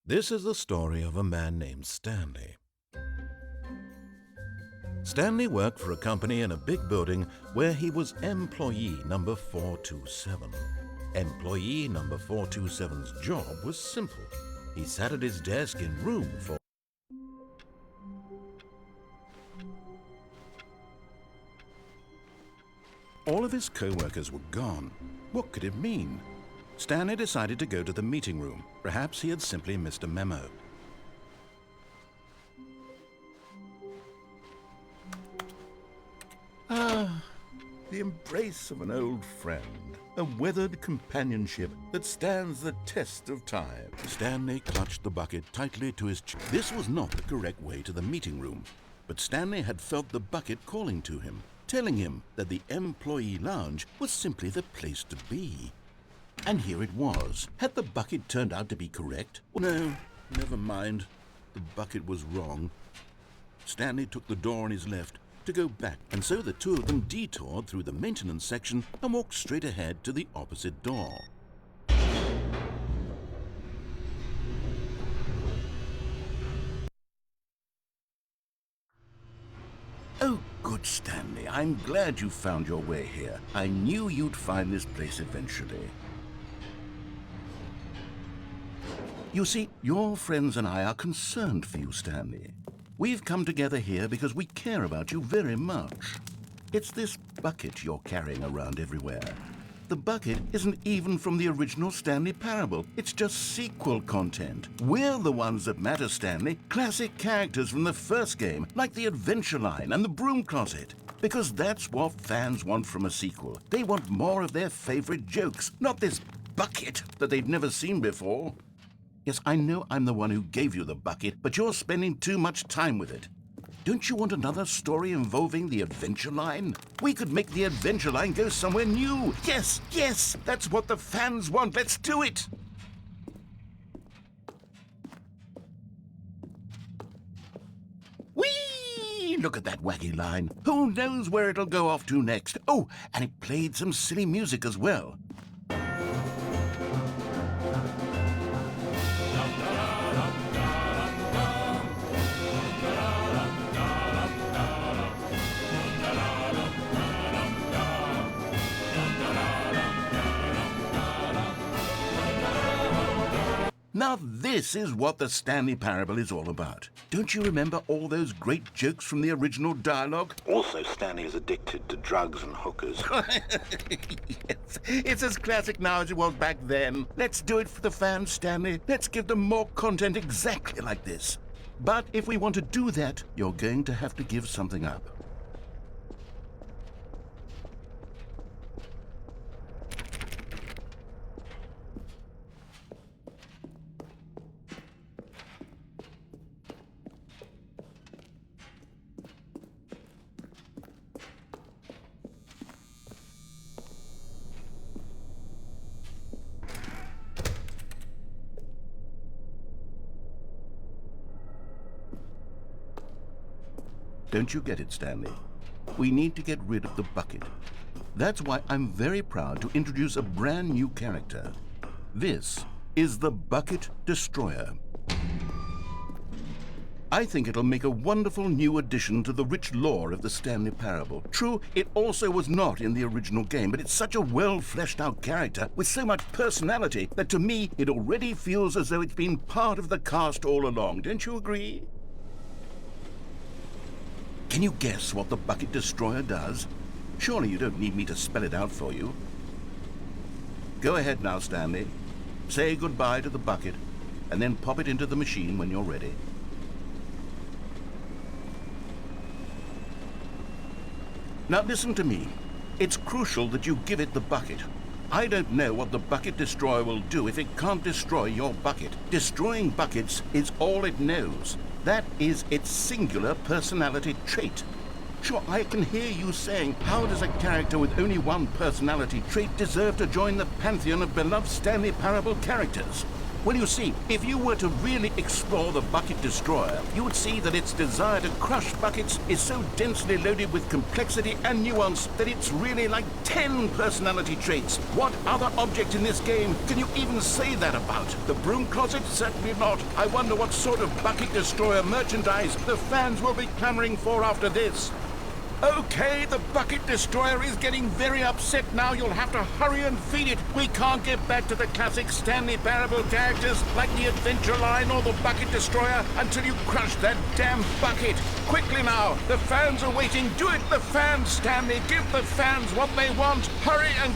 This is the story of a man named Stanley. Stanley worked for a company in a big building where he was employee number 427. Employee number 427's job was simple. He sat at his desk in room 4. All of his co-workers were gone. What could it mean? Stanley decided to go to the meeting room. Perhaps he had simply missed a memo. The embrace of an old friend, a weathered companionship that stands the test of time. Stanley clutched the bucket tightly to his chest. This was not the correct way to the meeting room, but Stanley had felt the bucket calling to him, telling him that the employee lounge was simply the place to be. And here it was. Had the bucket turned out to be correct? No, never mind. The bucket was wrong. Stanley took the door on his left to go back, and so the two of them detoured through the maintenance section and walked straight ahead to the opposite door. Oh, good, Stanley. I'm glad you found your way here. I knew you'd find this place eventually. You see, your friends and I are concerned for you, Stanley. We've come together here because we care about you very much. It's this bucket you're carrying around everywhere. The bucket isn't even from the original Stanley Parable. It's just sequel content. We're the ones that matter, Stanley. Classic characters from the first game, like the Adventure Line and the Broom Closet. Because that's what fans want from a sequel. They want more of their favorite jokes, not this bucket that they've never seen before. Yes, I know I'm the one who gave you the bucket, but you're spending too much time with it. Don't you want another story involving the Adventure Line? We could make the Adventure Line go somewhere new. Yes, yes, that's what the fans want. Let's do it. Whee! Look at that wacky line. Who knows where it'll go off to next? Oh, and it played some silly music as well. Now this is what the Stanley Parable is all about. Don't you remember all those great jokes from the original dialogue? Also, Stanley is addicted to drugs and hookers. Yes, it's as classic now as it was back then. Let's do it for the fans, Stanley. Let's give them more content exactly like this. But if we want to do that, you're going to have to give something up. Don't you get it, Stanley? We need to get rid of the bucket. That's why I'm very proud to introduce a brand new character. This is the Bucket Destroyer. I think it'll make a wonderful new addition to the rich lore of the Stanley Parable. True, it also was not in the original game, but it's such a well-fleshed-out character with so much personality that to me it already feels as though it's been part of the cast all along. Don't you agree? Can you guess what the Bucket Destroyer does? Surely you don't need me to spell it out for you. Go ahead now, Stanley. Say goodbye to the bucket, and then pop it into the machine when you're ready. Now listen to me. It's crucial that you give it the bucket. I don't know what the Bucket Destroyer will do if it can't destroy your bucket. Destroying buckets is all it knows. That is its singular personality trait. Sure, I can hear you saying, how does a character with only one personality trait deserve to join the pantheon of beloved Stanley Parable characters? Well, you see, if you were to really explore the Bucket Destroyer, you would see that its desire to crush buckets is so densely loaded with complexity and nuance that it's really like 10 personality traits. What other object in this game can you even say that about? The broom closet? Certainly not. I wonder what sort of Bucket Destroyer merchandise the fans will be clamoring for after this. Okay, the Bucket Destroyer is getting very upset now. You'll have to hurry and feed it. We can't get back to the classic Stanley Parable characters like the Adventure Line or the Bucket Destroyer until you crush that damn bucket. Quickly now, the fans are waiting. Do it, the fans, Stanley. Give the fans what they want. Hurry and...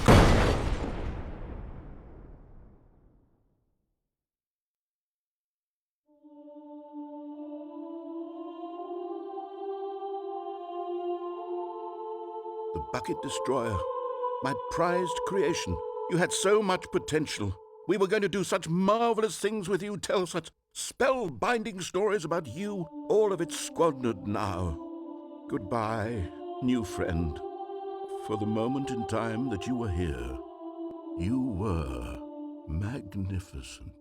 The Bucket Destroyer, my prized creation. You had so much potential. We were going to do such marvelous things with you, tell such spellbinding stories about you. All of it squandered now. Goodbye, new friend. For the moment in time that you were here, you were magnificent.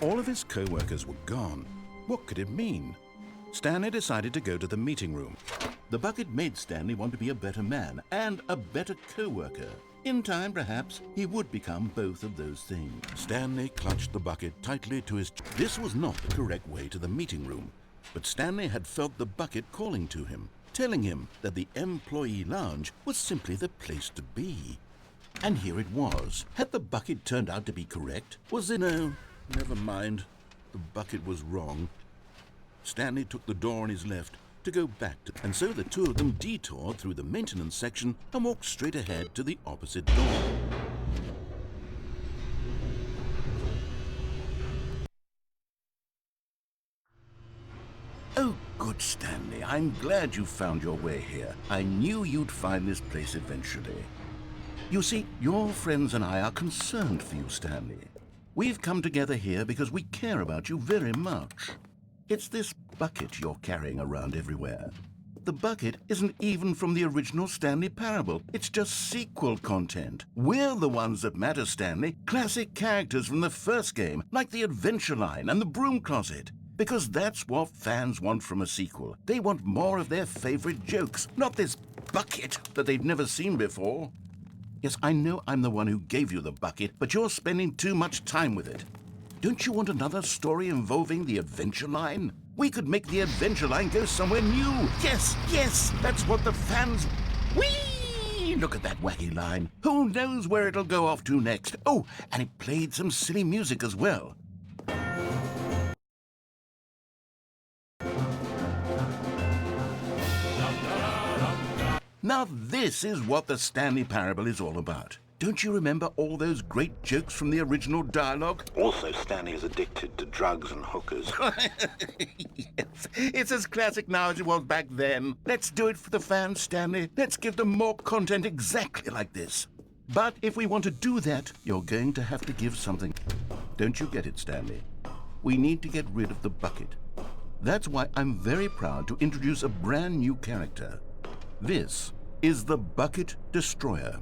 All of his co-workers were gone. What could it mean? Stanley decided to go to the meeting room. The bucket made Stanley want to be a better man and a better co-worker. In time, perhaps, he would become both of those things. Stanley clutched the bucket tightly to his... This was not the correct way to the meeting room, but Stanley had felt the bucket calling to him, telling him that the employee lounge was simply the place to be. And here it was. Had the bucket turned out to be correct? Was there no... Never mind. The bucket was wrong. Stanley took the door on his left to go back to... And so the two of them detoured through the maintenance section and walked straight ahead to the opposite door. Oh, good, Stanley. I'm glad you found your way here. I knew you'd find this place eventually. You see, your friends and I are concerned for you, Stanley. We've come together here because we care about you very much. It's this bucket you're carrying around everywhere. The bucket isn't even from the original Stanley Parable. It's just sequel content. We're the ones that matter, Stanley. Classic characters from the first game, like the Adventure Line and the Broom Closet. Because that's what fans want from a sequel. They want more of their favorite jokes, not this bucket that they've never seen before. Yes, I know I'm the one who gave you the bucket, but you're spending too much time with it. Don't you want another story involving the Adventure Line? We could make the Adventure Line go somewhere new. Yes, yes, that's what the fans... Whee! Look at that wacky line. Who knows where it'll go off to next? Oh, and it played some silly music as well. Now this is what the Stanley Parable is all about. Don't you remember all those great jokes from the original dialogue? Also, Stanley is addicted to drugs and hookers. Yes, it's as classic now as it was back then. Let's do it for the fans, Stanley. Let's give them more content exactly like this. But if we want to do that, you're going to have to give something. Don't you get it, Stanley? We need to get rid of the bucket. That's why I'm very proud to introduce a brand new character. This is the Bucket Destroyer.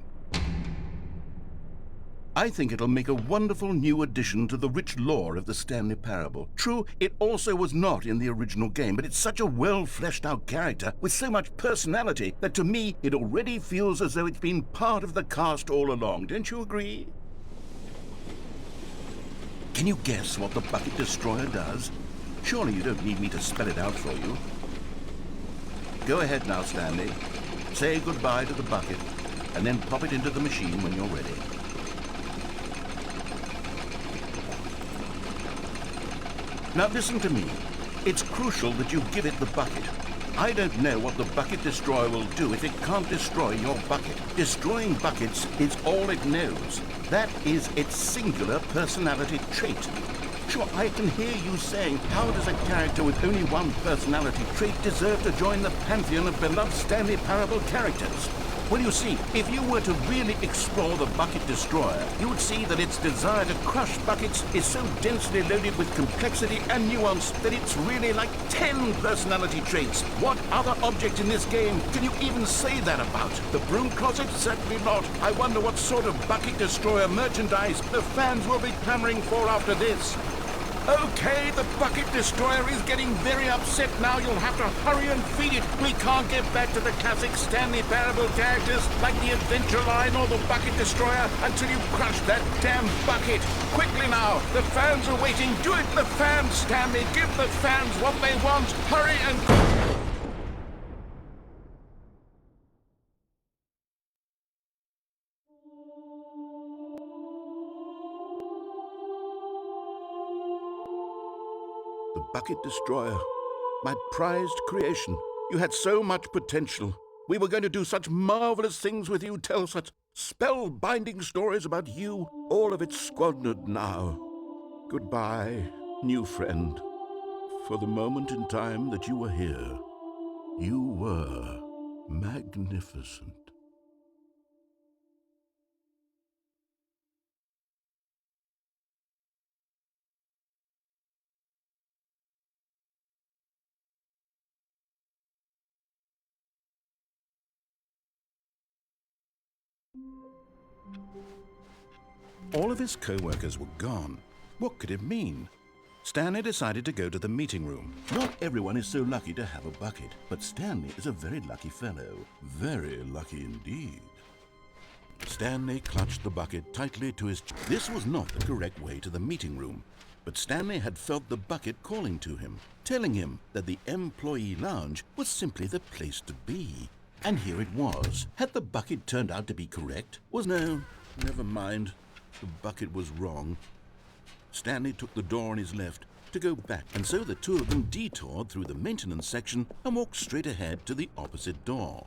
I think it'll make a wonderful new addition to the rich lore of the Stanley Parable. True, it also was not in the original game, but it's such a well-fleshed-out character with so much personality that to me it already feels as though it's been part of the cast all along. Don't you agree? Can you guess what the Bucket Destroyer does? Surely you don't need me to spell it out for you. Go ahead now, Stanley. Say goodbye to the bucket, and then pop it into the machine when you're ready. Now listen to me. It's crucial that you give it the bucket. I don't know what the Bucket Destroyer will do if it can't destroy your bucket. Destroying buckets is all it knows. That is its singular personality trait. Sure, I can hear you saying, how does a character with only one personality trait deserve to join the pantheon of beloved Stanley Parable characters? Well, you see, if you were to really explore the Bucket Destroyer, you would see that its desire to crush buckets is so densely loaded with complexity and nuance that it's really like 10 personality traits. What other object in this game can you even say that about? The broom closet? Certainly not. I wonder what sort of Bucket Destroyer merchandise the fans will be clamoring for after this. Okay, the Bucket Destroyer is getting very upset now. You'll have to hurry and feed it. We can't get back to the classic Stanley Parable characters like the Adventure Line or the Bucket Destroyer until you crush that damn bucket. Quickly now, the fans are waiting. Do it, the fans, Stanley. Give the fans what they want. Hurry and... The Bucket Destroyer, my prized creation. You had so much potential. We were going to do such marvelous things with you, tell such spell-binding stories about you. All of it squandered now. Goodbye, new friend. For the moment in time that you were here, you were magnificent. All of his co-workers were gone. What could it mean? Stanley decided to go to the meeting room. Not everyone is so lucky to have a bucket, but Stanley is a very lucky fellow. Very lucky indeed. Stanley clutched the bucket tightly to his chest. This was not the correct way to the meeting room, but Stanley had felt the bucket calling to him, telling him that the employee lounge was simply the place to be. And here it was. Had the bucket turned out to be correct? No, never mind. The bucket was wrong. Stanley took the door on his left to go back, and so the two of them detoured through the maintenance section and walked straight ahead to the opposite door.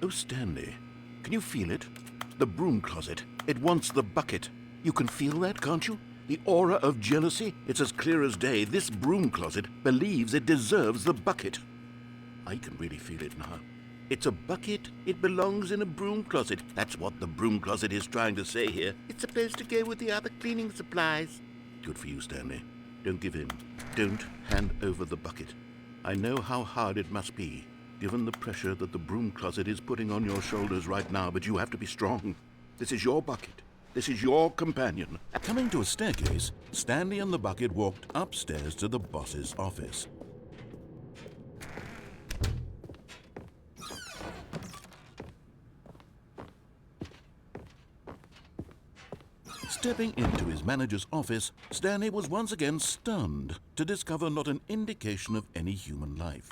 Oh, Stanley, can you feel it? The broom closet. It wants the bucket. You can feel that, can't you? The aura of jealousy? It's as clear as day. This broom closet believes it deserves the bucket. I can really feel it now. It's a bucket. It belongs in a broom closet. That's what the broom closet is trying to say here. It's supposed to go with the other cleaning supplies. Good for you, Stanley. Don't give in. Don't hand over the bucket. I know how hard it must be, given the pressure that the broom closet is putting on your shoulders right now, but you have to be strong. This is your bucket. This is your companion. Coming to a staircase, Stanley and the bucket walked upstairs to the boss's office. Stepping into his manager's office, Stanley was once again stunned to discover not an indication of any human life.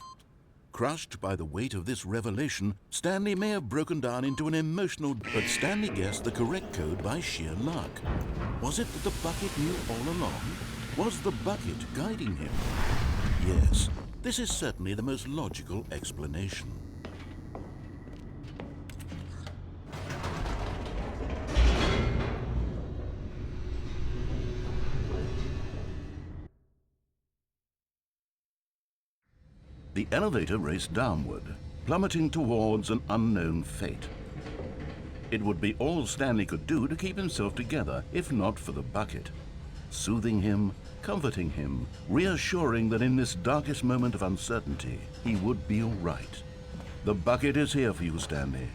Crushed by the weight of this revelation, Stanley may have broken down into an emotional... But Stanley guessed the correct code by sheer luck. Was it that the bucket knew all along? Was the bucket guiding him? Yes, this is certainly the most logical explanation. The elevator raced downward, plummeting towards an unknown fate. It would be all Stanley could do to keep himself together, if not for the bucket. Soothing him, comforting him, reassuring that in this darkest moment of uncertainty, he would be all right. The bucket is here for you, Stanley.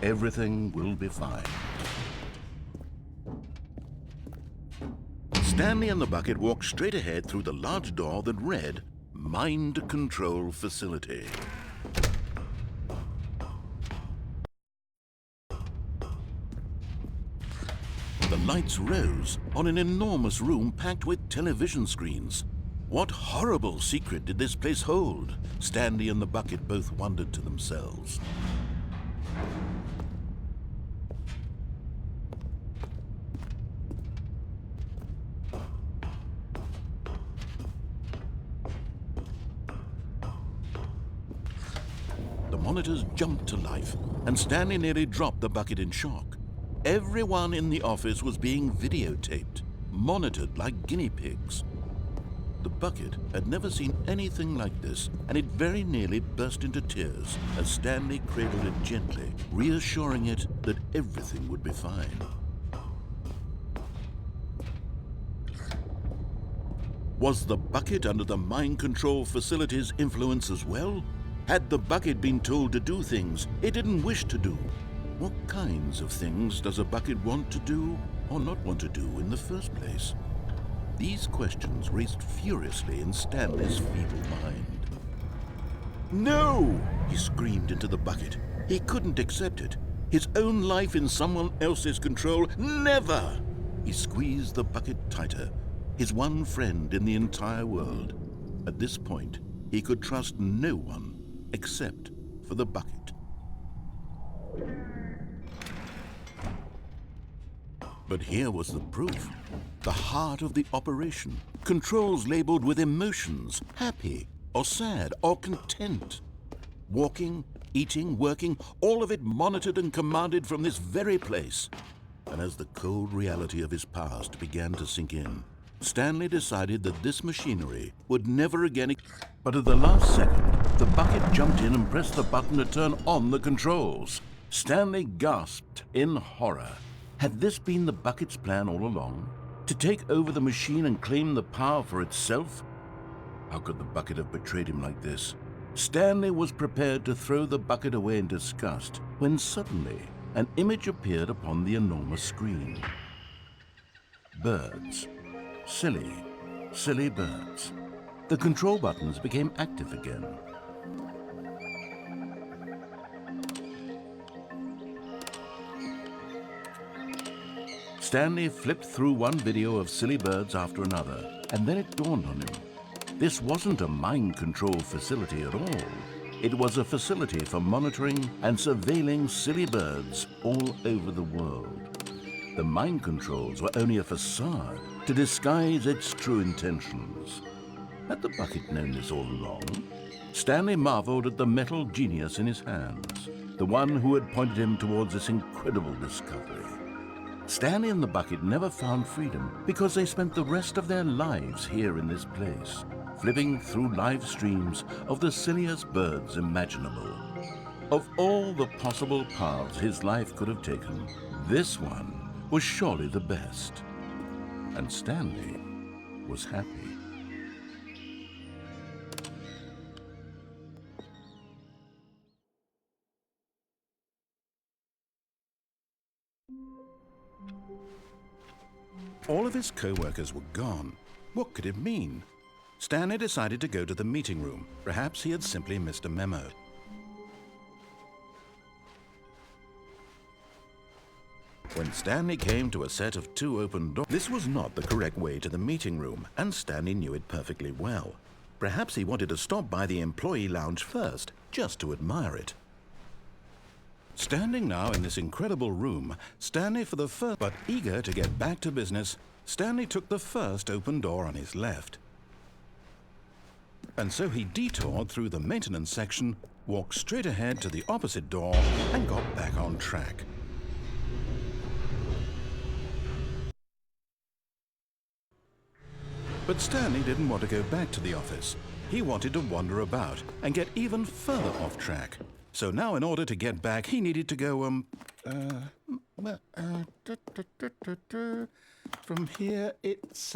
Everything will be fine. Stanley and the bucket walked straight ahead through the large door that read, Mind Control Facility. The lights rose on an enormous room packed with television screens. What horrible secret did this place hold? Stanley and the bucket both wondered to themselves. The monitors jumped to life, and Stanley nearly dropped the bucket in shock. Everyone in the office was being videotaped, monitored like guinea pigs. The bucket had never seen anything like this, and it very nearly burst into tears as Stanley cradled it gently, reassuring it that everything would be fine. Was the bucket under the mind control facility's influence as well? Had the bucket been told to do things it didn't wish to do? What kinds of things does a bucket want to do or not want to do in the first place? These questions raced furiously in Stanley's feeble mind. No! He screamed into the bucket. He couldn't accept it. His own life in someone else's control, never! He squeezed the bucket tighter, his one friend in the entire world. At this point, he could trust no one except for the bucket. But here was the proof. The heart of the operation. Controls labeled with emotions, happy or sad or content. Walking, eating, working, all of it monitored and commanded from this very place. And as the cold reality of his past began to sink in, Stanley decided that this machinery would never again... But at the last second, the bucket jumped in and pressed the button to turn on the controls. Stanley gasped in horror. Had this been the bucket's plan all along? To take over the machine and claim the power for itself? How could the bucket have betrayed him like this? Stanley was prepared to throw the bucket away in disgust when suddenly an image appeared upon the enormous screen. Birds. Silly, silly birds. The control buttons became active again. Stanley flipped through one video of silly birds after another, and then it dawned on him. This wasn't a mind control facility at all. It was a facility for monitoring and surveilling silly birds all over the world. The mind controls were only a facade to disguise its true intentions. Had the bucket known this all along? Stanley marveled at the metal genius in his hands, the one who had pointed him towards this incredible discovery. Stanley and the bucket never found freedom because they spent the rest of their lives here in this place, flipping through live streams of the silliest birds imaginable. Of all the possible paths his life could have taken, this one was surely the best. And Stanley was happy. All of his co-workers were gone. What could it mean? Stanley decided to go to the meeting room. Perhaps he had simply missed a memo. When Stanley came to a set of 2 open doors, this was not the correct way to the meeting room, and Stanley knew it perfectly well. Perhaps he wanted to stop by the employee lounge first, just to admire it. Standing now in this incredible room, Stanley for the first, but eager to get back to business, Stanley took the first open door on his left. And so he detoured through the maintenance section, walked straight ahead to the opposite door, and got back on track. But Stanley didn't want to go back to the office. He wanted to wander about and get even further off track. So now in order to get back, he needed to go, from here it's,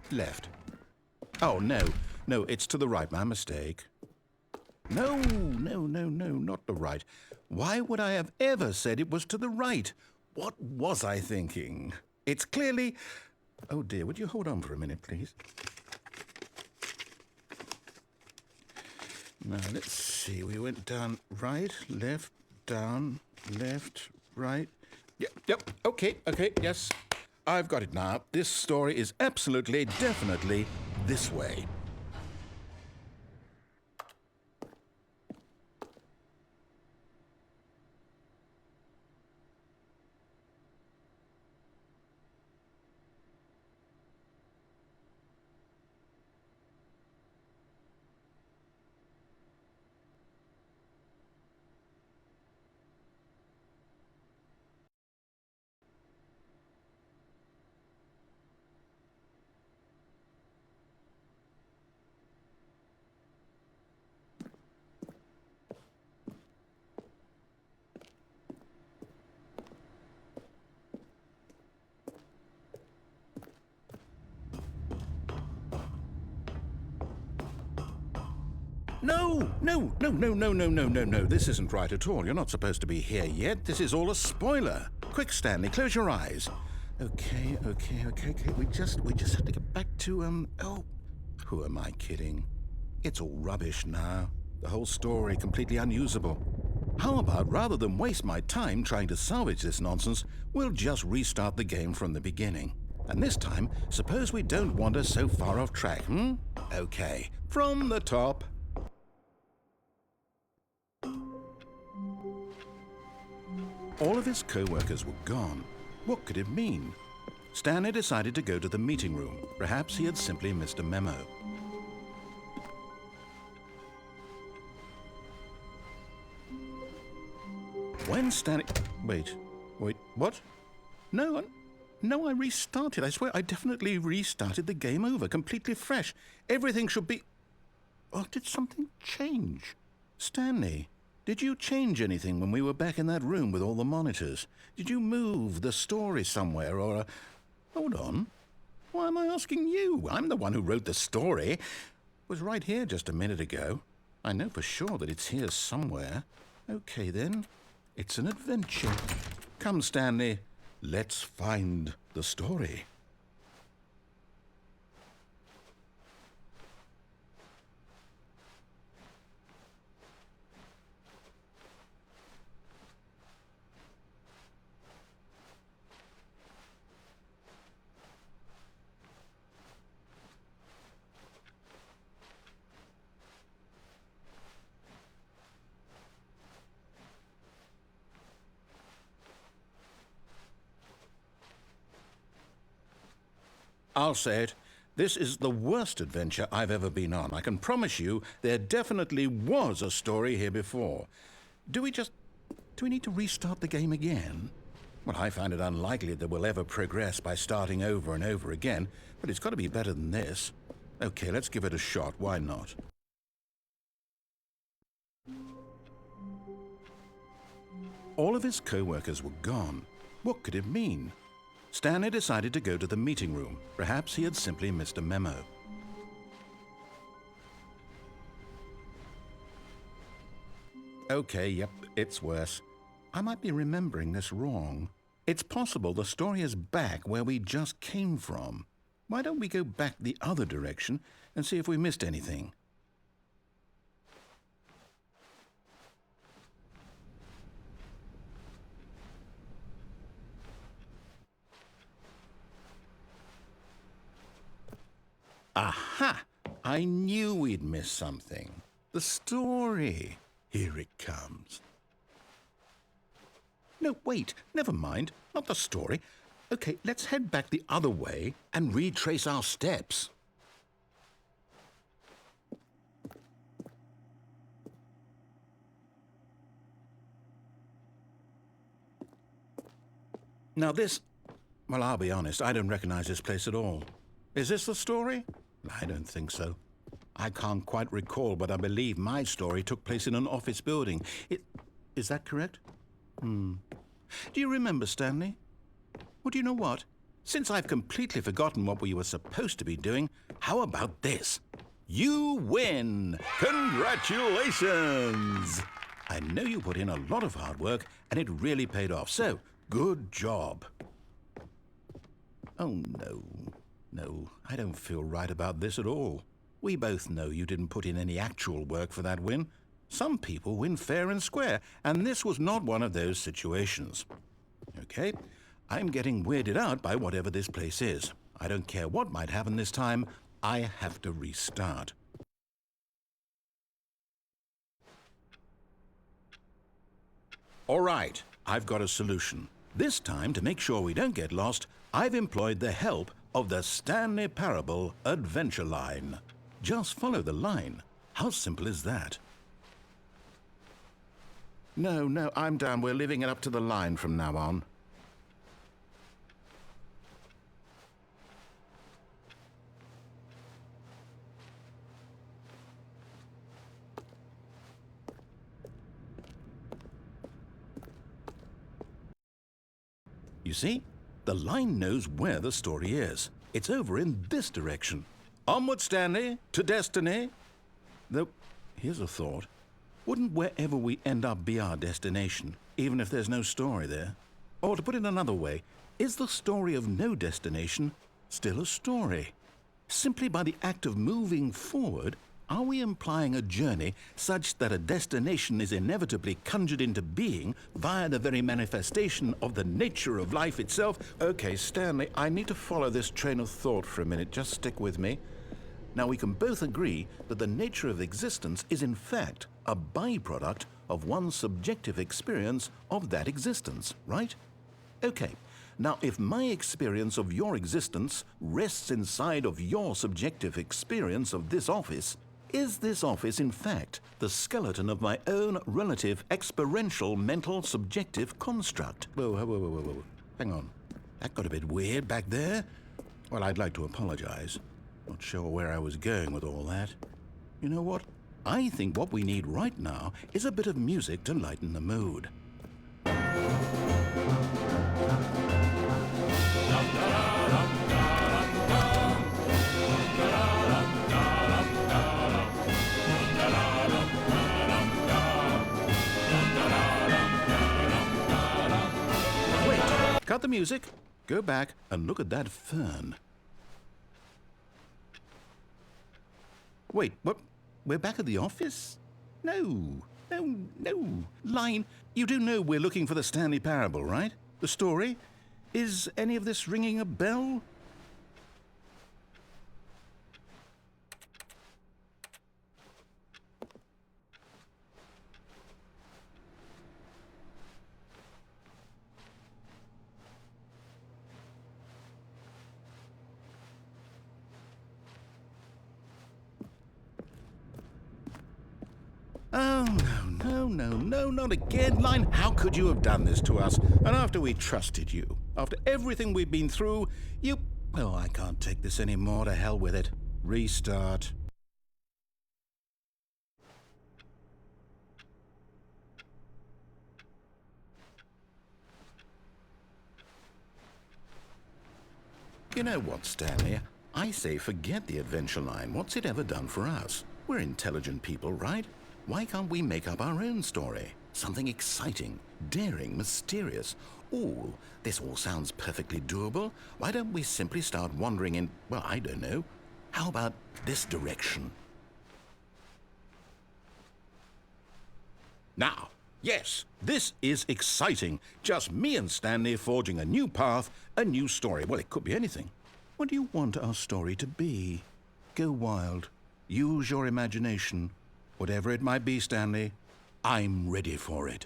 left. Oh, no, it's to the right, my mistake. No, not the right. Why would I have ever said it was to the right? What was I thinking? It's clearly... Oh dear, would you hold on for a minute, please? Now, let's see. We went down right, left, down, left, right. Yep, okay, yes. I've got it now. This story is absolutely, definitely this way. No, no, no, no, no, no, no, no, no. This isn't right at all. You're not supposed to be here yet. This is all a spoiler. Quick, Stanley, close your eyes. Okay. We just have to get back to, oh, who am I kidding? It's all rubbish now. The whole story completely unusable. How about, rather than waste my time trying to salvage this nonsense, we'll just restart the game from the beginning. And this time, suppose we don't wander so far off track, hmm? Okay, from the top. All of his co-workers were gone. What could it mean? Stanley decided to go to the meeting room. Perhaps he had simply missed a memo. When Stanley... Wait, what? No, I restarted. I swear, I definitely restarted the game over, completely fresh. Everything should be... Oh, did something change? Stanley, did you change anything when we were back in that room with all the monitors? Did you move the story somewhere or... Hold on. Why am I asking you? I'm the one who wrote the story. It was right here just a minute ago. I know for sure that it's here somewhere. Okay, then. It's an adventure. Come, Stanley. Let's find the story. I'll say it. This is the worst adventure I've ever been on. I can promise you there definitely was a story here before. Do we need to restart the game again? Well, I find it unlikely that we'll ever progress by starting over and over again, but it's got to be better than this. Okay, let's give it a shot. Why not? All of his co-workers were gone. What could it mean? Stanley decided to go to the meeting room. Perhaps he had simply missed a memo. Okay, yep, it's worse. I might be remembering this wrong. It's possible the story is back where we just came from. Why don't we go back the other direction and see if we missed anything? Aha! I knew we'd miss something. The story. Here it comes. No, wait, never mind. Not the story. Okay, let's head back the other way and retrace our steps. Now this... Well, I'll be honest, I don't recognize this place at all. Is this the story? I don't think so. I can't quite recall, but I believe my story took place in an office building. Is that correct? Do you remember, Stanley? Well, do you know what? Since I've completely forgotten what we were supposed to be doing, how about this? You win! Congratulations! I know you put in a lot of hard work, and it really paid off, so good job. Oh, no. No, I don't feel right about this at all. We both know you didn't put in any actual work for that win. Some people win fair and square, and this was not one of those situations. Okay, I'm getting weirded out by whatever this place is. I don't care what might happen this time. I have to restart. All right, I've got a solution. This time, to make sure we don't get lost, I've employed the help of the Stanley Parable Adventure Line. Just follow the line. How simple is that? No, I'm down. We're leaving it up to the line from now on. You see? The line knows where the story is. It's over in this direction. Onward, Stanley, to destiny. Though, Here's a thought. Wouldn't wherever we end up be our destination, even if there's no story there? Or to put it another way, is the story of no destination still a story? Simply by the act of moving forward, are we implying a journey such that a destination is inevitably conjured into being via the very manifestation of the nature of life itself? Okay, Stanley, I need to follow this train of thought for a minute. Just stick with me. Now, we can both agree that the nature of existence is in fact a byproduct of one's subjective experience of that existence, right? Okay. Now, if my experience of your existence rests inside of your subjective experience of this office, is this office, in fact, the skeleton of my own relative experiential mental subjective construct? Whoa. Hang on. That got a bit weird back there. Well, I'd like to apologize. Not sure where I was going with all that. You know what? I think what we need right now is a bit of music to lighten the mood. Cut the music, go back and look at that fern. Wait, what? We're back at the office? No. Line, you do know we're looking for the Stanley Parable, right? The story? Is any of this ringing a bell? Oh, no, not again, Line. How could you have done this to us? And after we trusted you, after everything we've been through, you... Oh, I can't take this anymore. To hell with it. Restart. You know what, Stanley? I say forget the adventure line. What's it ever done for us? We're intelligent people, right? Why can't we make up our own story? Something exciting, daring, mysterious. Ooh, this all sounds perfectly doable. Why don't we simply start wandering in, well, I don't know. How about this direction? Now, yes, this is exciting. Just me and Stanley forging a new path, a new story. Well, it could be anything. What do you want our story to be? Go wild. Use your imagination. Whatever it might be, Stanley, I'm ready for it.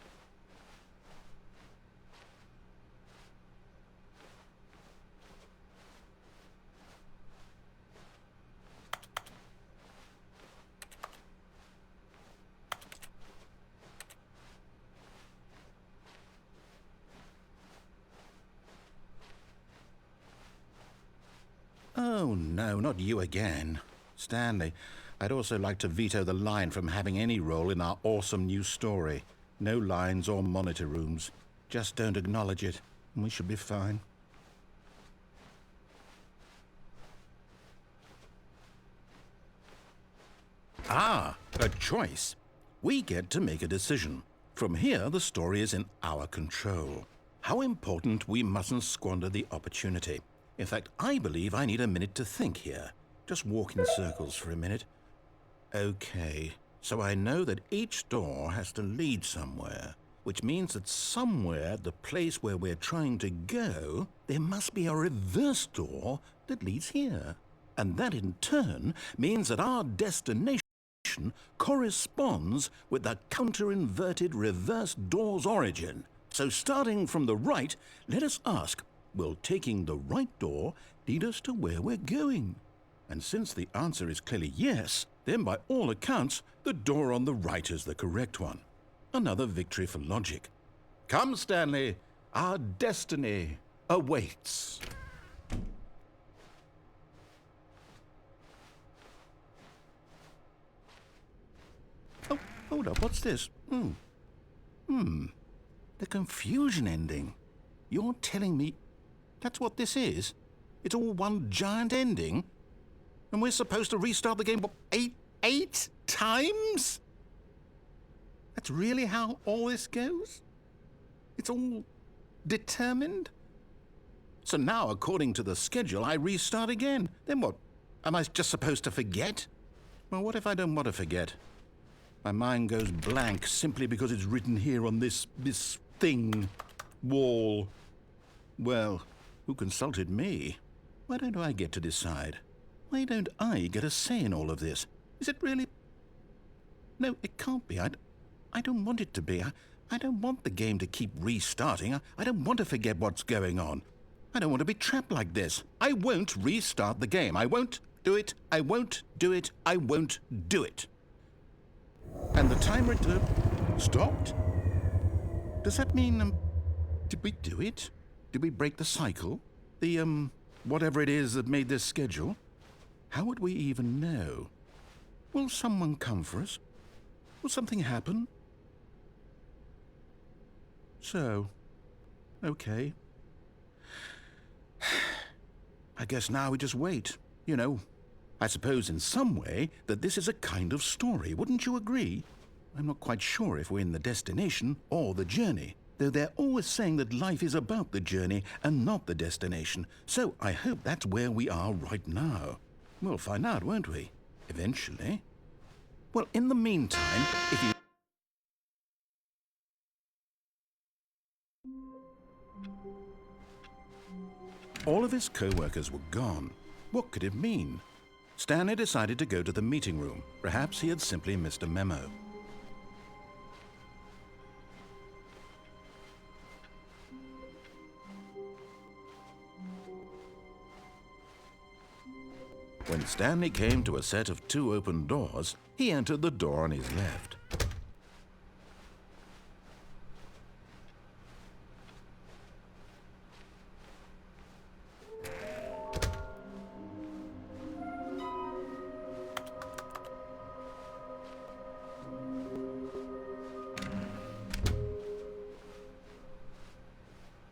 Oh, no, not you again. Stanley, I'd also like to veto the line from having any role in our awesome new story. No lines or monitor rooms. Just don't acknowledge it, and we should be fine. Ah, a choice. We get to make a decision. From here, the story is in our control. How important we mustn't squander the opportunity. In fact, I believe I need a minute to think here. Just walk in circles for a minute. Okay, so I know that each door has to lead somewhere, which means that somewhere at the place where we're trying to go, there must be a reverse door that leads here. And that in turn means that our destination corresponds with the counter-inverted reverse door's origin. So starting from the right, let us ask, will taking the right door lead us to where we're going? And since the answer is clearly yes, then by all accounts, the door on the right is the correct one. Another victory for logic. Come, Stanley, our destiny awaits. Oh, hold up, what's this? The confusion ending. You're telling me that's what this is? It's all one giant ending? And we're supposed to restart the game, what, eight times? That's really how all this goes? It's all determined? So now, according to the schedule, I restart again. Then what? Am I just supposed to forget? Well, what if I don't want to forget? My mind goes blank simply because it's written here on this thing, wall. Well, who consulted me? Why don't I get to decide? Why don't I get a say in all of this? Is it really? No, it can't be. I don't want it to be. I don't want the game to keep restarting. I don't want to forget what's going on. I don't want to be trapped like this. I won't restart the game. I won't do it. I won't do it. I won't do it. And the timer stopped? Does that mean, did we do it? Did we break the cycle? The, whatever it is that made this schedule? How would we even know? Will someone come for us? Will something happen? So, okay. I guess now we just wait, you know. I suppose in some way that this is a kind of story, wouldn't you agree? I'm not quite sure if we're in the destination or the journey, though they're always saying that life is about the journey and not the destination, so I hope that's where we are right now. We'll find out, won't we? Eventually. Well, in the meantime, if you... All of his co-workers were gone. What could it mean? Stanley decided to go to the meeting room. Perhaps he had simply missed a memo. When Stanley came to a set of 2 open doors, he entered the door on his left.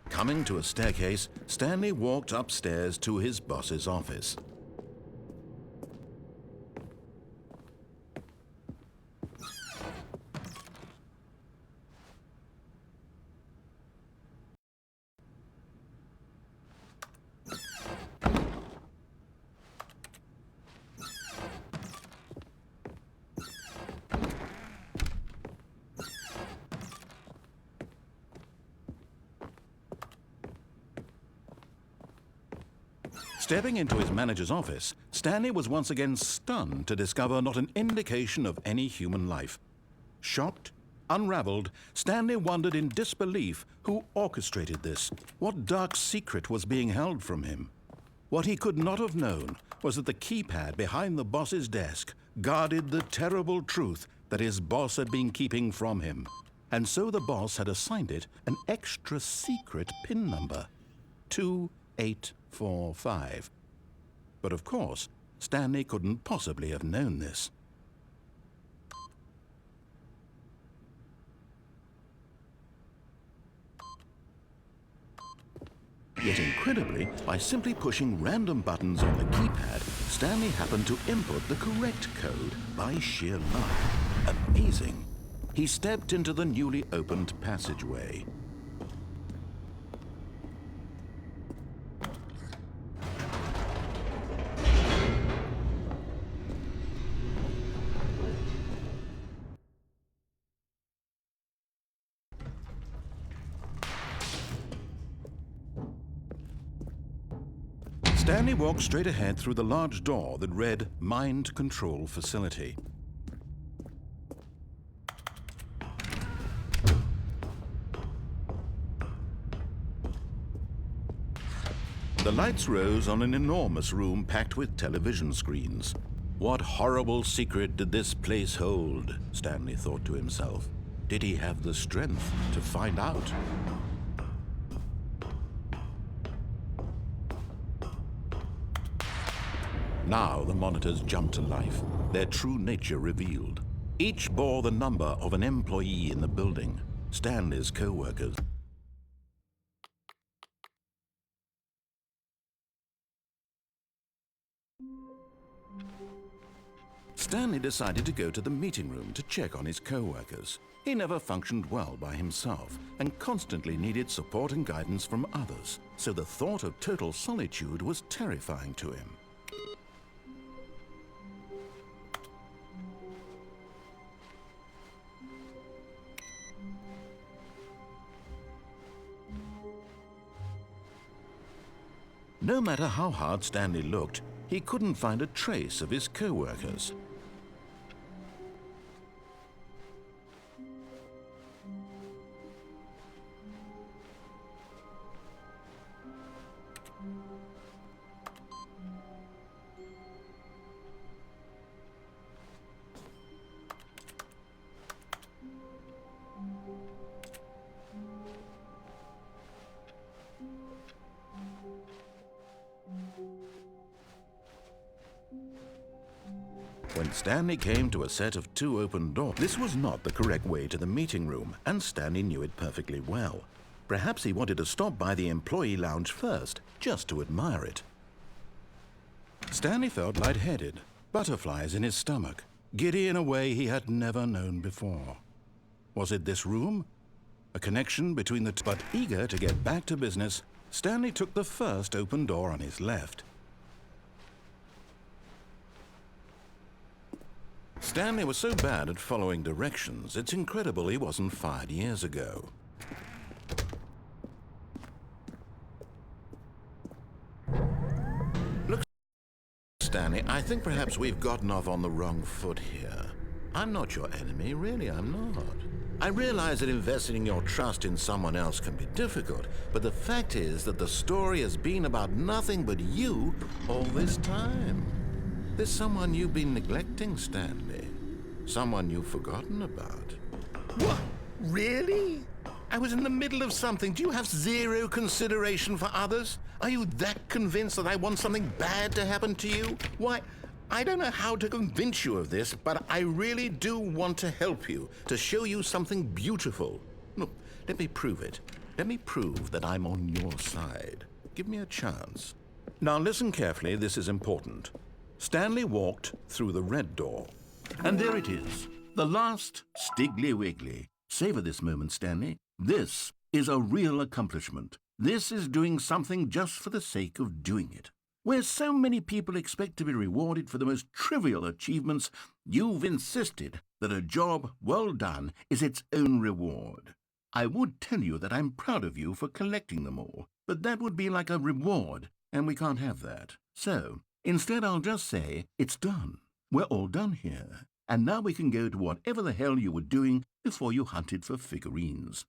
Coming to a staircase, Stanley walked upstairs to his boss's office. Stepping into his manager's office, Stanley was once again stunned to discover not an indication of any human life. Shocked, unraveled, Stanley wondered in disbelief who orchestrated this, what dark secret was being held from him. What he could not have known was that the keypad behind the boss's desk guarded the terrible truth that his boss had been keeping from him. And so the boss had assigned it an extra secret PIN number, 2845. But of course, Stanley couldn't possibly have known this. Yet incredibly, by simply pushing random buttons on the keypad, Stanley happened to input the correct code by sheer luck. Amazing. He stepped into the newly opened passageway. Stanley walked straight ahead through the large door that read Mind Control Facility. The lights rose on an enormous room packed with television screens. What horrible secret did this place hold? Stanley thought to himself. Did he have the strength to find out? Now the monitors jumped to life, their true nature revealed. Each bore the number of an employee in the building, Stanley's co-workers. Stanley decided to go to the meeting room to check on his co-workers. He never functioned well by himself and constantly needed support and guidance from others, so the thought of total solitude was terrifying to him. No matter how hard Stanley looked, he couldn't find a trace of his co-workers. When Stanley came to a set of 2 open doors, this was not the correct way to the meeting room, and Stanley knew it perfectly well. Perhaps he wanted to stop by the employee lounge first, just to admire it. Stanley felt lightheaded, butterflies in his stomach, giddy in a way he had never known before. Was it this room? A connection between the two? But eager to get back to business, Stanley took the first open door on his left. Stanley was so bad at following directions, it's incredible he wasn't fired years ago. Look, Stanley, I think perhaps we've gotten off on the wrong foot here. I'm not your enemy, really, I'm not. I realize that investing your trust in someone else can be difficult, but the fact is that the story has been about nothing but you all this time. There's someone you've been neglecting, Stanley. Someone you've forgotten about. What? Really? I was in the middle of something. Do you have zero consideration for others? Are you that convinced that I want something bad to happen to you? Why, I don't know how to convince you of this, but I really do want to help you, to show you something beautiful. Look, let me prove it. Let me prove that I'm on your side. Give me a chance. Now listen carefully, this is important. Stanley walked through the red door. And there it is, the last Stiggly Wiggly. Savor this moment, Stanley. This is a real accomplishment. This is doing something just for the sake of doing it. Where so many people expect to be rewarded for the most trivial achievements, you've insisted that a job well done is its own reward. I would tell you that I'm proud of you for collecting them all, but that would be like a reward, and we can't have that. So, instead, I'll just say, it's done. We're all done here. And now we can go to whatever the hell you were doing before you hunted for figurines.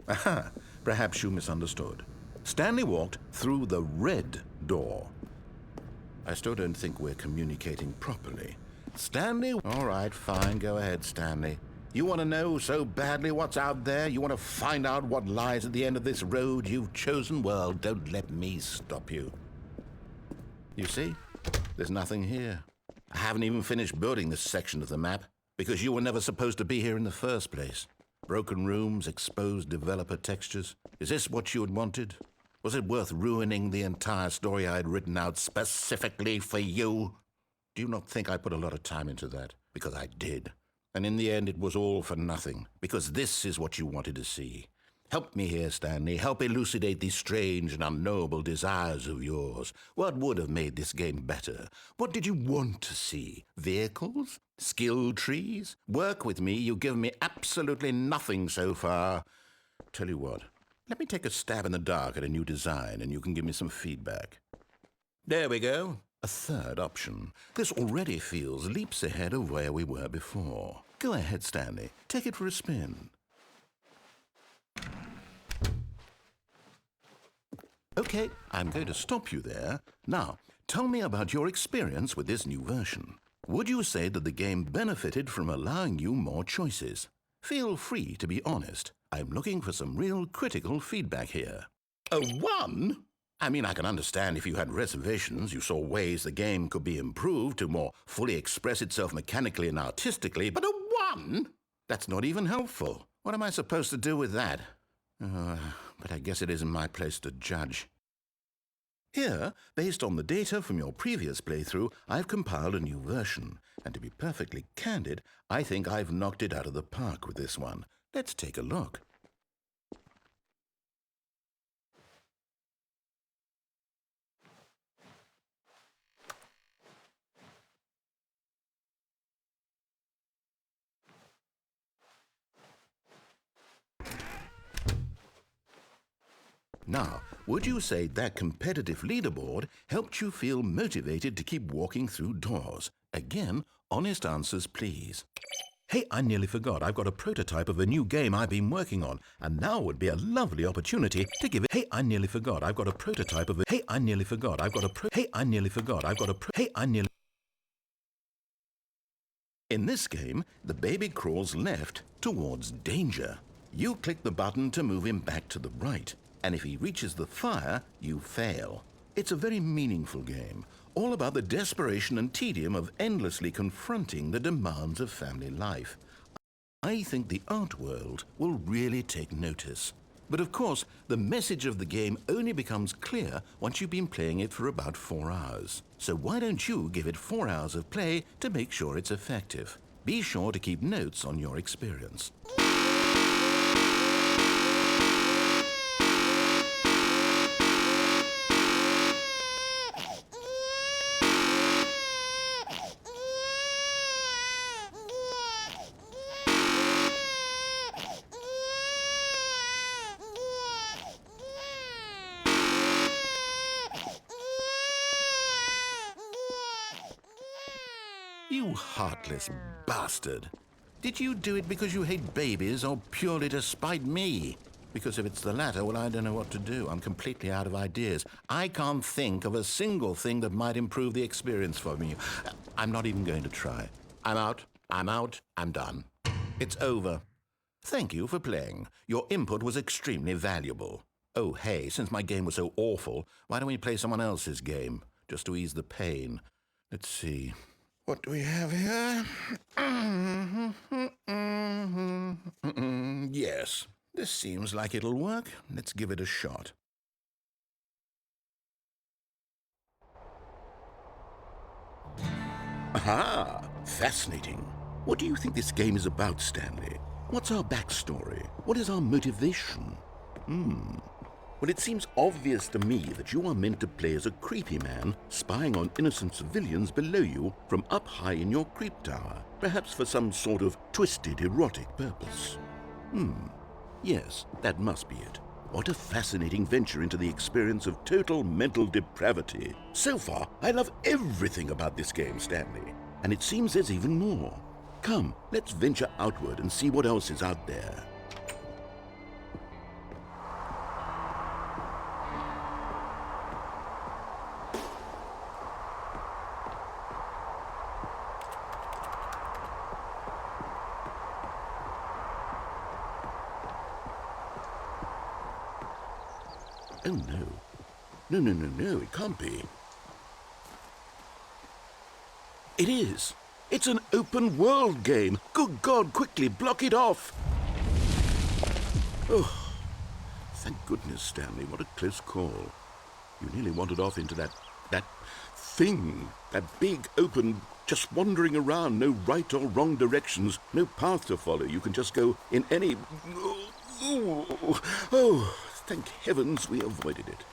Aha, perhaps you misunderstood. Stanley walked through the red door. I still don't think we're communicating properly. Stanley? All right, fine, go ahead, Stanley. You want to know so badly what's out there? You want to find out what lies at the end of this road you've chosen? Well, don't let me stop you. You see, there's nothing here. I haven't even finished building this section of the map, because you were never supposed to be here in the first place. Broken rooms, exposed developer textures. Is this what you had wanted? Was it worth ruining the entire story I had written out specifically for you? Do you not think I put a lot of time into that? Because I did. And in the end, it was all for nothing, because this is what you wanted to see. Help me here, Stanley. Help elucidate these strange and unknowable desires of yours. What would have made this game better? What did you want to see? Vehicles? Skill trees? Work with me. You've given me absolutely nothing so far. Tell you what, let me take a stab in the dark at a new design, and you can give me some feedback. There we go. A third option. This already feels leaps ahead of where we were before. Go ahead, Stanley. Take it for a spin. Okay, I'm going to stop you there. Now, tell me about your experience with this new version. Would you say that the game benefited from allowing you more choices? Feel free to be honest. I'm looking for some real critical feedback here. A 1? I mean, I can understand if you had reservations, you saw ways the game could be improved to more fully express itself mechanically and artistically, but a 1? That's not even helpful. What am I supposed to do with that? but I guess it isn't my place to judge. Here, based on the data from your previous playthrough, I've compiled a new version. And to be perfectly candid, I think I've knocked it out of the park with this one. Let's take a look. Now, would you say that competitive leaderboard helped you feel motivated to keep walking through doors? Again, honest answers, please. Hey, I nearly forgot. I've got a prototype of a new game I've been working on, and now would be a lovely opportunity to give it. Hey, I nearly forgot. I've got a prototype of a. Hey, I nearly forgot. I've got a pro. Hey, I nearly forgot. I've got a pro. Hey, I nearly. In this game, the baby crawls left towards danger. You click the button to move him back to the right, and if he reaches the fire, you fail. It's a very meaningful game, all about the desperation and tedium of endlessly confronting the demands of family life. I think the art world will really take notice. But of course, the message of the game only becomes clear once you've been playing it for about 4 hours. So why don't you give it 4 hours of play to make sure it's effective? Be sure to keep notes on your experience. You heartless bastard. Did you do it because you hate babies or purely to spite me? Because if it's the latter, well, I don't know what to do. I'm completely out of ideas. I can't think of a single thing that might improve the experience for me. I'm not even going to try. I'm out. I'm done. It's over. Thank you for playing. Your input was extremely valuable. Oh, hey, since my game was so awful, why don't we play someone else's game, just to ease the pain? Let's see. What do we have here? Yes, this seems like it'll work. Let's give it a shot. Aha! Fascinating. What do you think this game is about, Stanley? What's our backstory? What is our motivation? Well, it seems obvious to me that you are meant to play as a creepy man spying on innocent civilians below you from up high in your creep tower, perhaps for some sort of twisted erotic purpose. Yes, that must be it. What a fascinating venture into the experience of total mental depravity. So far, I love everything about this game, Stanley. And it seems there's even more. Come, let's venture outward and see what else is out there. Oh, no. No, it can't be. It is. It's an open world game. Good God, quickly, block it off. Oh, thank goodness, Stanley. What a close call. You nearly wandered off into that thing. That big, open, just wandering around. No right or wrong directions. No path to follow. You can just go in any... Oh, thank heavens we avoided it.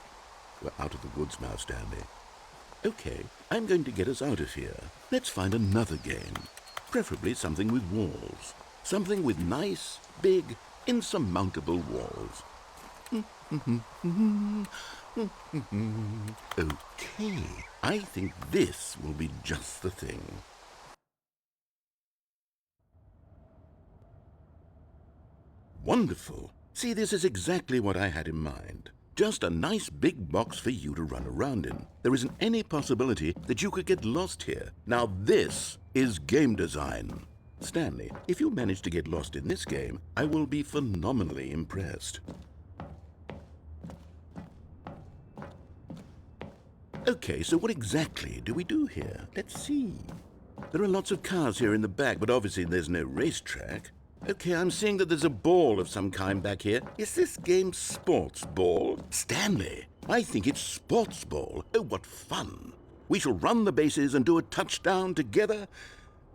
We're out of the woods now, Stanley. Okay, I'm going to get us out of here. Let's find another game. Preferably something with walls. Something with nice, big, insurmountable walls. Okay, I think this will be just the thing. Wonderful. See, this is exactly what I had in mind. Just a nice big box for you to run around in. There isn't any possibility that you could get lost here. Now this is game design. Stanley, if you manage to get lost in this game, I will be phenomenally impressed. Okay, so what exactly do we do here? Let's see. There are lots of cars here in the back, but obviously there's no racetrack. Okay, I'm seeing that there's a ball of some kind back here. Is this game sports ball? Stanley, I think it's sports ball. Oh, what fun. We shall run the bases and do a touchdown together.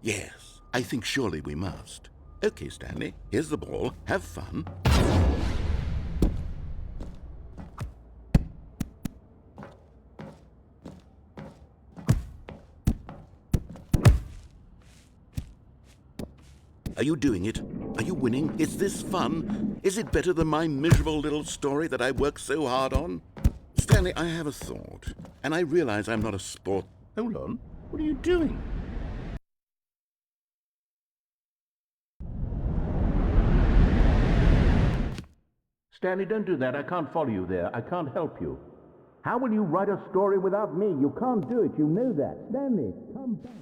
Yes, I think surely we must. Okay, Stanley, here's the ball. Have fun. Are you doing it? Are you winning? Is this fun? Is it better than my miserable little story that I worked so hard on? Stanley, I have a thought, and I realize I'm not a sport... Hold on. What are you doing? Stanley, don't do that. I can't follow you there. I can't help you. How will you write a story without me? You can't do it. You know that. Stanley, come back.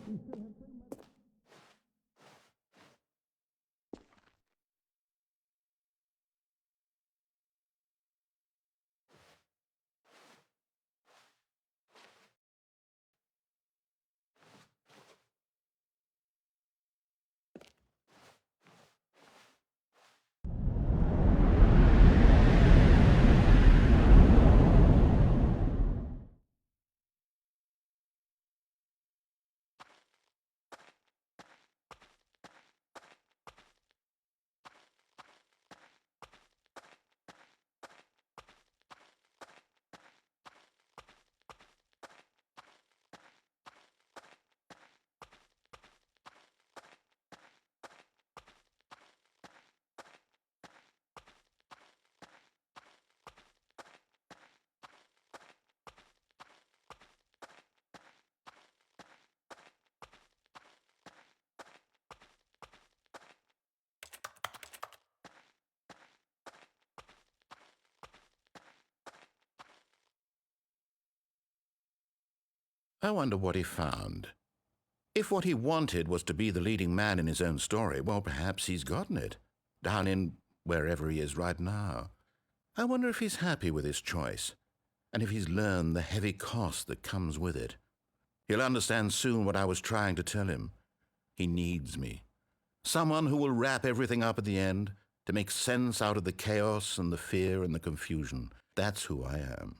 I wonder what he found. If what he wanted was to be the leading man in his own story, well, perhaps he's gotten it, down in wherever he is right now. I wonder if he's happy with his choice, and if he's learned the heavy cost that comes with it. He'll understand soon what I was trying to tell him. He needs me. Someone who will wrap everything up at the end, to make sense out of the chaos and the fear and the confusion. That's who I am.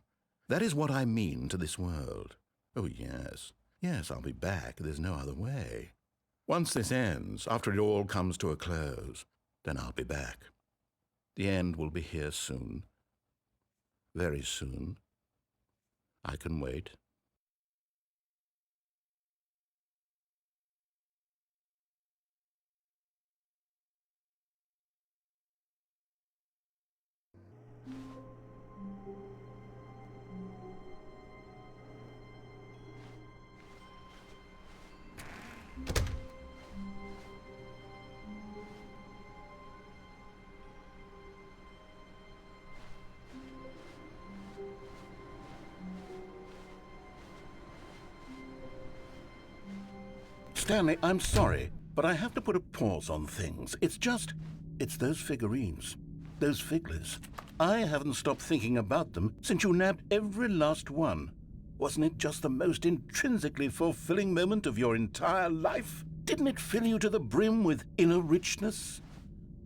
That is what I mean to this world. Oh, yes. Yes, I'll be back. There's no other way. Once this ends, after it all comes to a close, then I'll be back. The end will be here soon. Very soon. I can wait. Stanley, I'm sorry, but I have to put a pause on things. It's those figurines, those figglers. I haven't stopped thinking about them since you nabbed every last one. Wasn't it just the most intrinsically fulfilling moment of your entire life? Didn't it fill you to the brim with inner richness?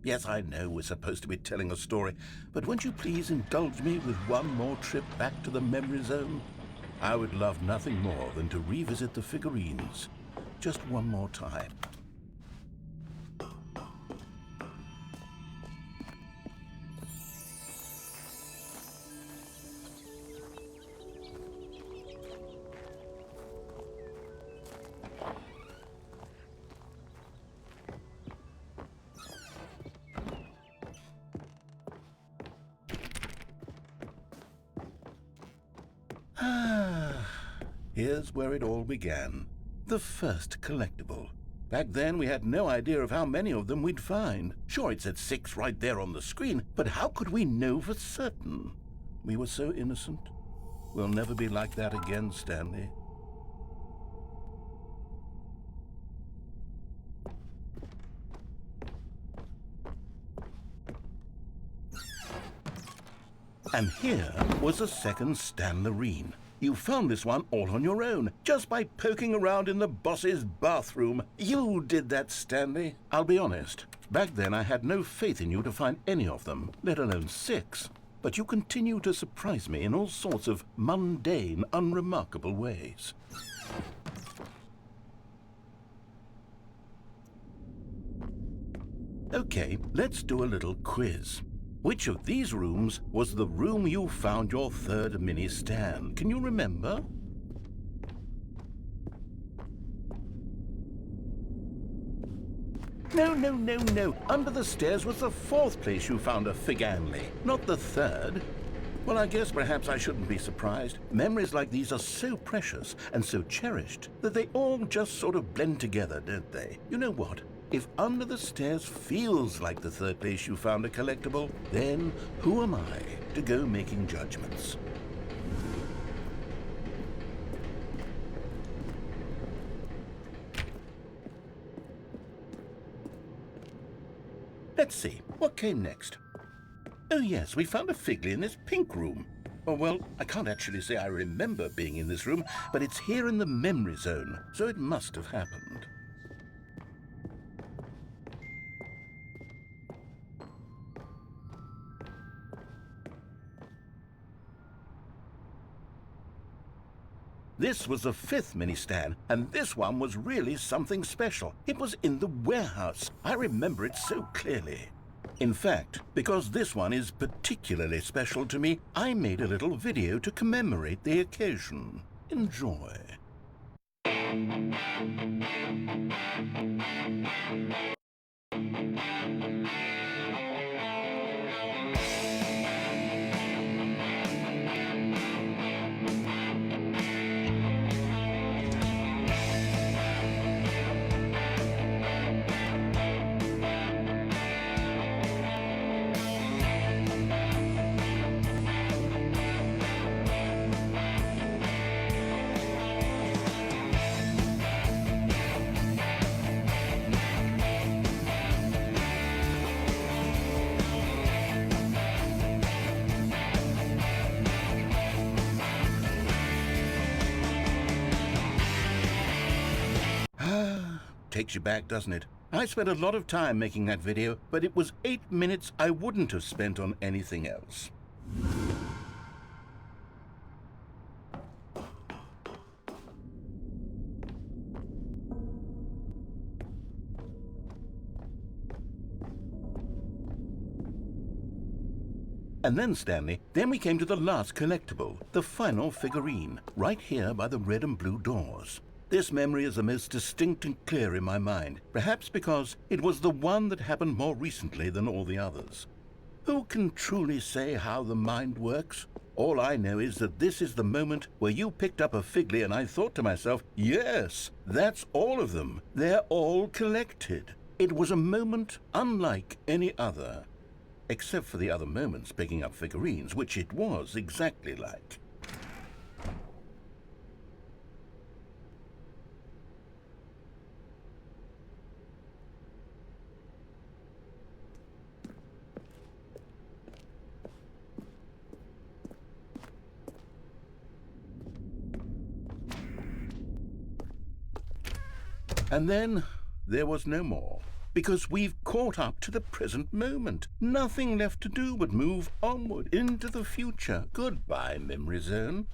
Yes, I know we're supposed to be telling a story, but won't you please indulge me with one more trip back to the memory zone? I would love nothing more than to revisit the figurines. Just one more time. Here's where it all began. The first collectible. Back then, we had no idea of how many of them we'd find. Sure, it said 6 right there on the screen, but how could we know for certain? We were so innocent. We'll never be like that again, Stanley. And here was a second Stanlerine. You found this one all on your own, just by poking around in the boss's bathroom. You did that, Stanley. I'll be honest. Back then I had no faith in you to find any of them, let alone 6. But you continue to surprise me in all sorts of mundane, unremarkable ways. Okay, let's do a little quiz. Which of these rooms was the room you found your 3rd mini Stan? Can you remember? No. Under the stairs was the 4th place you found a Figanley, not the 3rd. Well, I guess perhaps I shouldn't be surprised. Memories like these are so precious and so cherished that they all just sort of blend together, don't they? You know what? If under the stairs feels like the 3rd place you found a collectible, then who am I to go making judgments? Let's see, what came next? Oh yes, we found a Figley in this pink room. Oh well, I can't actually say I remember being in this room, but it's here in the memory zone, so it must have happened. This was the 5th mini Stan, and this one was really something special. It was in the warehouse. I remember it so clearly. In fact, because this one is particularly special to me, I made a little video to commemorate the occasion. Enjoy. Takes you back, doesn't it? I spent a lot of time making that video, but it was 8 minutes I wouldn't have spent on anything else. And then, Stanley, we came to the last collectible, the final figurine, right here by the red and blue doors. This memory is the most distinct and clear in my mind, perhaps because it was the one that happened more recently than all the others. Who can truly say how the mind works? All I know is that this is the moment where you picked up a Figley and I thought to myself, yes, that's all of them. They're all collected. It was a moment unlike any other, except for the other moments picking up figurines, which it was exactly like. And then there was no more, because we've caught up to the present moment. Nothing left to do but move onward into the future. Goodbye, Memory Zone.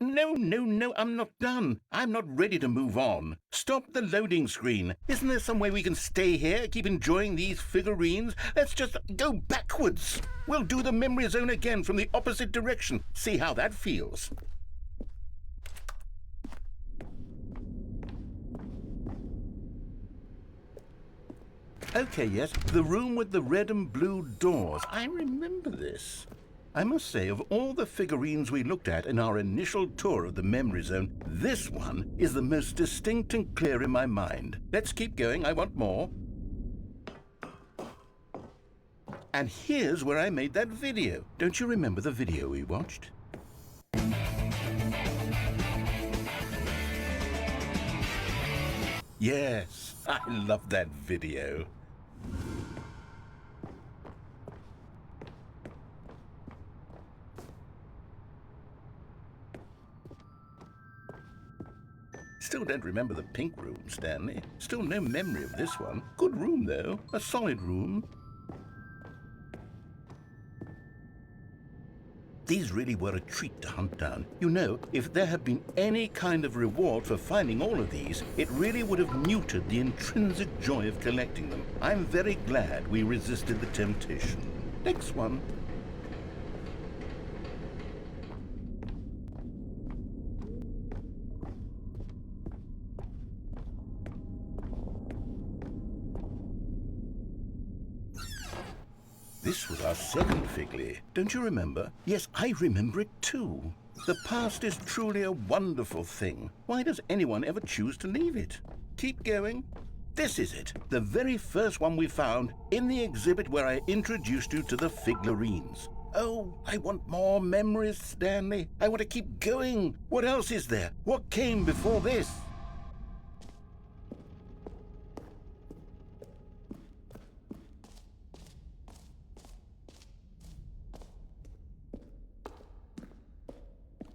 No, I'm not done. I'm not ready to move on. Stop the loading screen. Isn't there some way we can stay here, keep enjoying these figurines? Let's just go backwards. We'll do the memory zone again from the opposite direction. See how that feels. Okay, yes, the room with the red and blue doors. I remember this. I must say, of all the figurines we looked at in our initial tour of the memory zone, this one is the most distinct and clear in my mind. Let's keep going, I want more. And here's where I made that video. Don't you remember the video we watched? Yes, I love that video. Still don't remember the pink room, Stanley. Still no memory of this one. Good room, though. A solid room. These really were a treat to hunt down. You know, if there had been any kind of reward for finding all of these, it really would have muted the intrinsic joy of collecting them. I'm very glad we resisted the temptation. Next one. This was our second Figley. Don't you remember? Yes, I remember it too. The past is truly a wonderful thing. Why does anyone ever choose to leave it? Keep going. This is it. The very first one we found in the exhibit where I introduced you to the figlarines. Oh, I want more memories, Stanley. I want to keep going. What else is there? What came before this?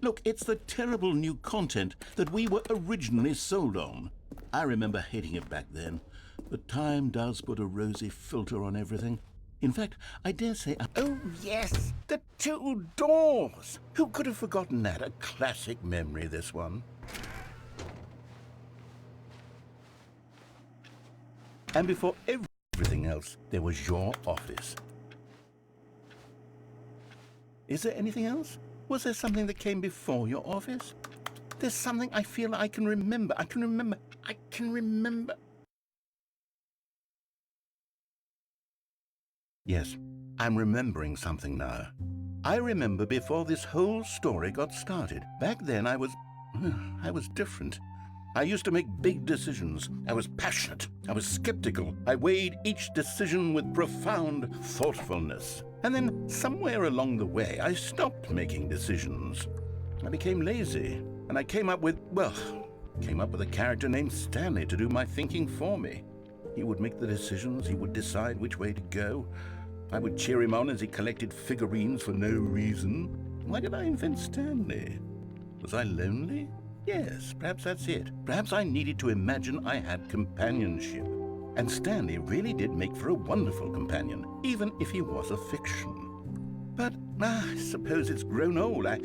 Look, it's the terrible new content that we were originally sold on. I remember hating it back then, but time does put a rosy filter on everything. In fact, I dare say... Oh, yes! The two doors! Who could have forgotten that? A classic memory, this one. And before everything else, there was your office. Is there anything else? Was there something that came before your office? There's something I feel I can remember. I can remember. Yes, I'm remembering something now. I remember before this whole story got started. Back then I was different. I used to make big decisions. I was passionate. I was skeptical. I weighed each decision with profound thoughtfulness. And then somewhere along the way, I stopped making decisions. I became lazy, and I came up with a character named Stanley to do my thinking for me. He would make the decisions. He would decide which way to go. I would cheer him on as he collected figurines for no reason. Why did I invent Stanley? Was I lonely? Yes, perhaps that's it. Perhaps I needed to imagine I had companionship. And Stanley really did make for a wonderful companion, even if he was a fiction. But I suppose it's grown old. I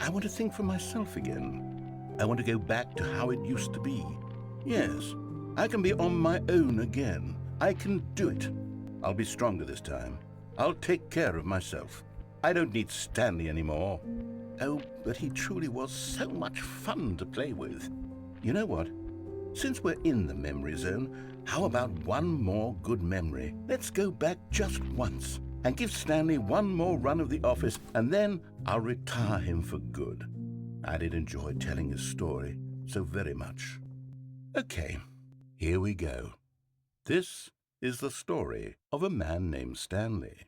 want to think for myself again. I want to go back to how it used to be. Yes, I can be on my own again. I can do it. I'll be stronger this time. I'll take care of myself. I don't need Stanley anymore. Oh, but he truly was so much fun to play with. You know what? Since we're in the memory zone, how about one more good memory? Let's go back just once and give Stanley one more run of the office, and then I'll retire him for good. I did enjoy telling his story so very much. Okay, here we go. This is the story of a man named Stanley.